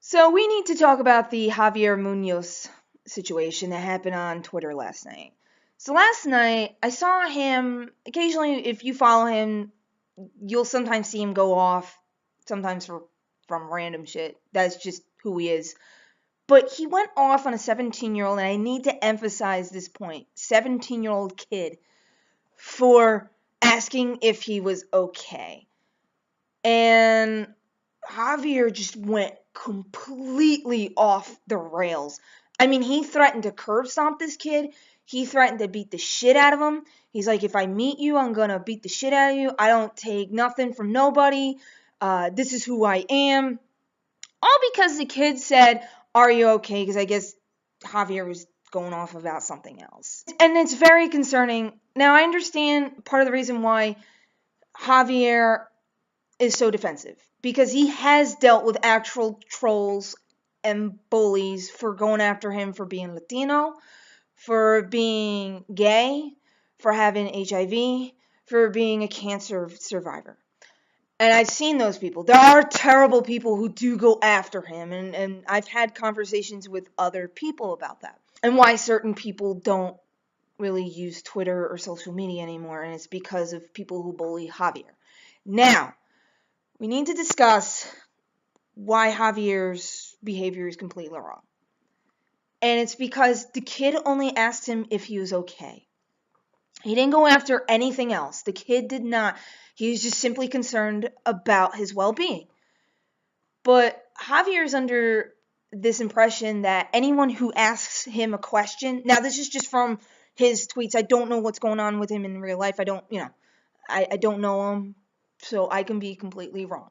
So we need to talk about the Javier Muñoz situation that happened on Twitter last night. So last night, I saw him, occasionally if you follow him, you'll sometimes see him go off, sometimes from random shit. That's just who he is. But he went off on a 17-year-old, and I need to emphasize this point, 17-year-old kid, for asking if he was okay. And Javier just went completely off the rails. I mean, he threatened to curb stomp this kid. He threatened to beat the shit out of him. He's like, if I meet you, I'm going to beat the shit out of you. I don't take nothing from nobody. This is who I am. All because the kid said, are you okay? Because I guess Javier was going off about something else. And it's very concerning. Now, I understand part of the reason why Javier is so defensive, because he has dealt with actual trolls and bullies for going after him for being Latino, for being gay, for having HIV, for being a cancer survivor. And I've seen those people. There are terrible people who do go after him, and I've had conversations with other people about that, and why certain people don't really use Twitter or social media anymore, and it's because of people who bully Javier. Now, we need to discuss why Javier's behavior is completely wrong. And it's because the kid only asked him if he was okay. He didn't go after anything else. The kid did not. He was just simply concerned about his well-being. But Javier's under this impression that anyone who asks him a question, now this is just from his tweets. I don't know what's going on with him in real life. I don't know him, so I can be completely wrong.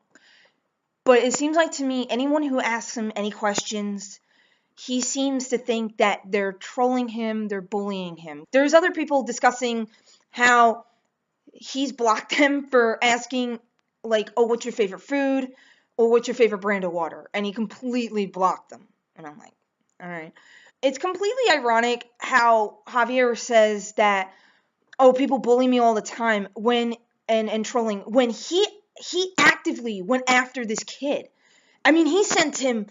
But it seems like to me, anyone who asks him any questions, he seems to think that they're trolling him, they're bullying him. There's other people discussing how he's blocked them for asking, like, oh, what's your favorite food? Or what's your favorite brand of water? And he completely blocked them. And I'm like, all right. It's completely ironic how Javier says that, oh, people bully me all the time and trolling, when he actively went after this kid. I mean, he sent him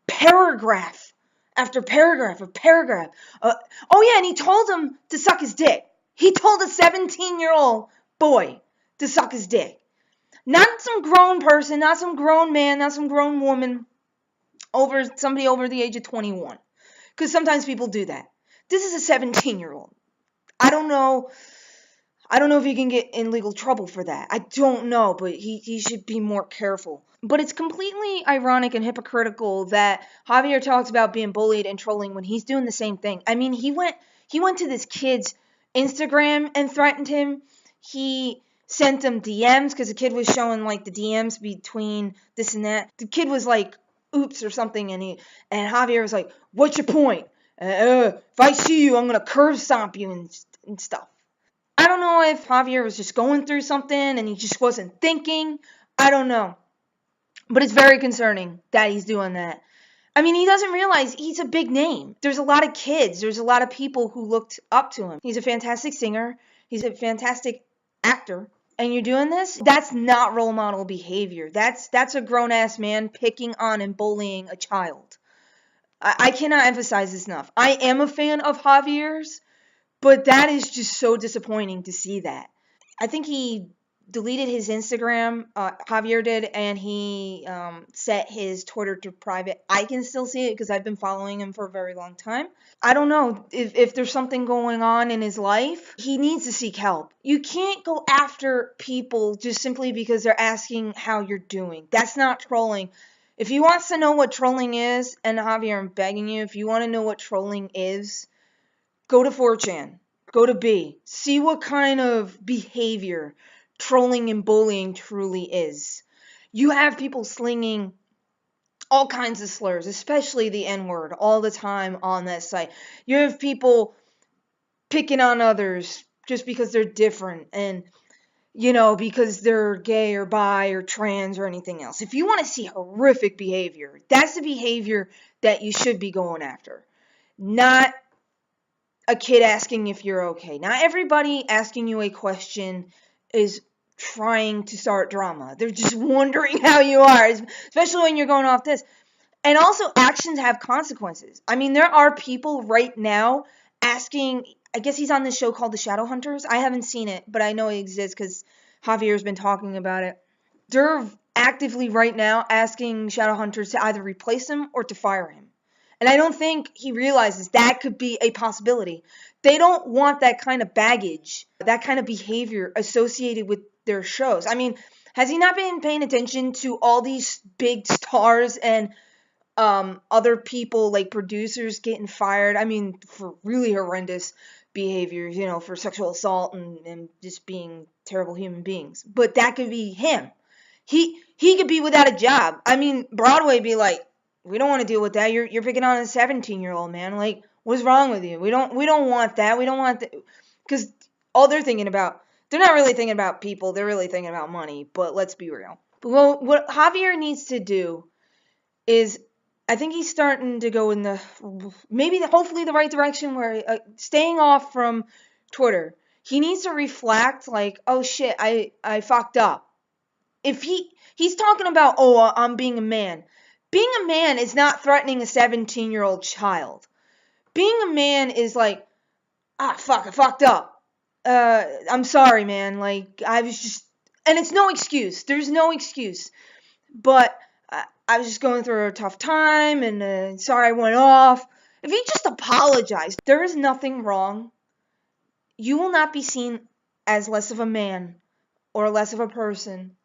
paragraph after paragraph of paragraph. Oh yeah, and he told him to suck his dick. He told a 17-year-old boy to suck his dick. Not some grown person, not some grown man, not some grown woman, somebody over the age of 21. Because sometimes people do that. This is a 17-year-old. I don't know if he can get in legal trouble for that. I don't know, but he should be more careful. But it's completely ironic and hypocritical that Javier talks about being bullied and trolling when he's doing the same thing. I mean, he went to this kid's Instagram and threatened him. He sent him DMs because the kid was showing like the DMs between this and that. The kid was like, oops or something, and Javier was like, what's your point? If I see you, I'm going to curb stomp you and stuff. I don't know if Javier was just going through something and he just wasn't thinking. I don't know. But it's very concerning that he's doing that. I mean, he doesn't realize he's a big name. There's a lot of kids. There's a lot of people who looked up to him. He's a fantastic singer. He's a fantastic actor. And you're doing this? That's not role model behavior. That's a grown-ass man picking on and bullying a child. I cannot emphasize this enough. I am a fan of Javier's, but that is just so disappointing to see that. I think he deleted his Instagram, Javier did, and he set his Twitter to private. I can still see it because I've been following him for a very long time. I don't know if there's something going on in his life. He needs to seek help. You can't go after people just simply because they're asking how you're doing. That's not trolling. If he wants to know what trolling is, and Javier, I'm begging you, if you want to know what trolling is, go to 4chan. Go to B. See what kind of behavior trolling and bullying truly is. You have people slinging all kinds of slurs, especially the N-word, all the time on that site. You have people picking on others just because they're different and, because they're gay or bi or trans or anything else. If you want to see horrific behavior, that's the behavior that you should be going after. Not a kid asking if you're okay. Not everybody asking you a question is trying to start drama. They're just wondering how you are, especially when you're going off this. And also, actions have consequences. I mean, there are people right now asking, I guess he's on this show called The Shadowhunters. I haven't seen it, but I know it exists because Javier's been talking about it. They're actively right now asking Shadowhunters to either replace him or to fire him. And I don't think he realizes that could be a possibility. They don't want that kind of baggage, that kind of behavior associated with their shows. I mean, has he not been paying attention to all these big stars and other people like producers getting fired? I mean, for really horrendous behaviors, for sexual assault and just being terrible human beings. But that could be him. He could be without a job. I mean, Broadway be like, we don't want to deal with that. You're picking on a 17-year-old man. Like, what's wrong with you? We don't want that. We don't want that. Because all they're not really thinking about people. They're really thinking about money. But let's be real. Well, what Javier needs to do is, I think he's starting to go in hopefully the right direction, where staying off from Twitter. He needs to reflect, like, oh shit, I fucked up. If he's talking about, I'm being a man. Being a man is not threatening a 17-year-old child. Being a man is like, fuck, I fucked up. I'm sorry, man. Like, I was just, and it's no excuse. There's no excuse. But I was just going through a tough time, and sorry I went off. If you just apologize, there is nothing wrong. You will not be seen as less of a man or less of a person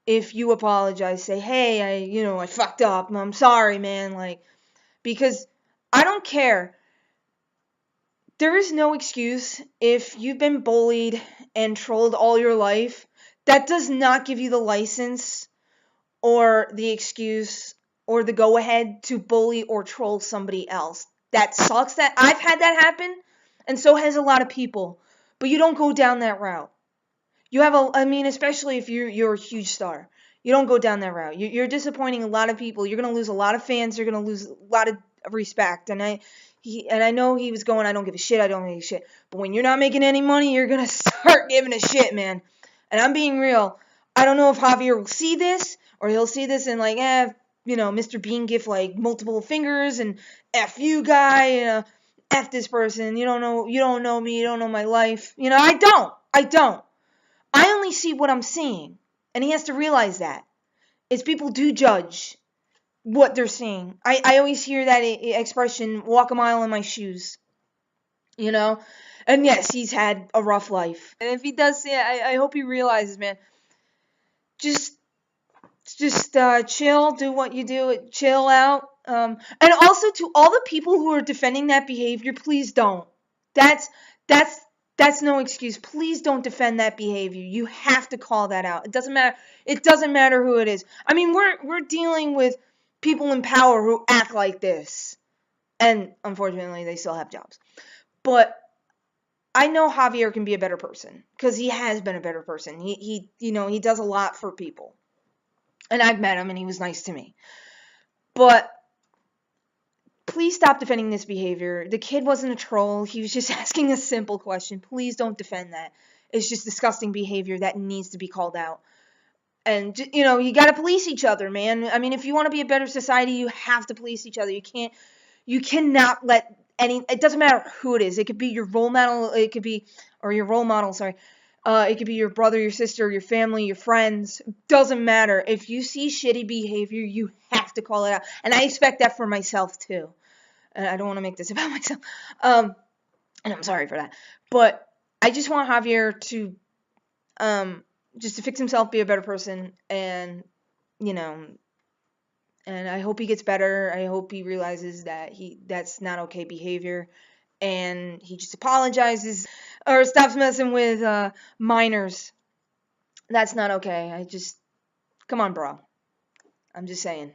if you apologize. Say, hey, I fucked up. I'm sorry, man. Like, because I don't care. There is no excuse if you've been bullied and trolled all your life. That does not give you the license or the excuse or the go-ahead to bully or troll somebody else. That sucks. That I've had that happen, and so has a lot of people. But you don't go down that route. You have especially if you're a huge star. You don't go down that route. You're disappointing a lot of people. You're going to lose a lot of fans. You're going to lose a lot of respect. And I know he was going, I don't give a shit. I don't give a shit. But when you're not making any money, you're going to start giving a shit, man. And I'm being real. I don't know if Javier will see this, or he'll see this and like, Mr. Bean gift like multiple fingers and F you guy, F this person. You don't know me. You don't know my life. I don't. I only see what I'm seeing. And he has to realize that. Is people do judge what they're seeing. I always hear that expression, walk a mile in my shoes. And yes, he's had a rough life. And if he does see it, I hope he realizes, man, just chill, do what you do, chill out. And also to all the people who are defending that behavior, please don't. That's no excuse. Please don't defend that behavior. You have to call that out. It doesn't matter. It doesn't matter who it is. I mean, we're dealing with people in power who act like this, and unfortunately, they still have jobs. But I know Javier can be a better person because he has been a better person. He does a lot for people, and I've met him, and he was nice to me. But please stop defending this behavior. The kid wasn't a troll. He was just asking a simple question. Please don't defend that. It's just disgusting behavior that needs to be called out. And, you got to police each other, man. I mean, if you want to be a better society, you have to police each other. You cannot let it doesn't matter who it is. It could be your role model. It could be your brother, your sister, your family, your friends. Doesn't matter. If you see shitty behavior, you have to call it out. And I expect that for myself, too. And I don't want to make this about myself. And I'm sorry for that. But I just want Javier to, just to fix himself, be a better person. And, and I hope he gets better. I hope he realizes that that's not okay behavior. And he just apologizes or stops messing with minors. That's not okay. Come on, bro. I'm just saying.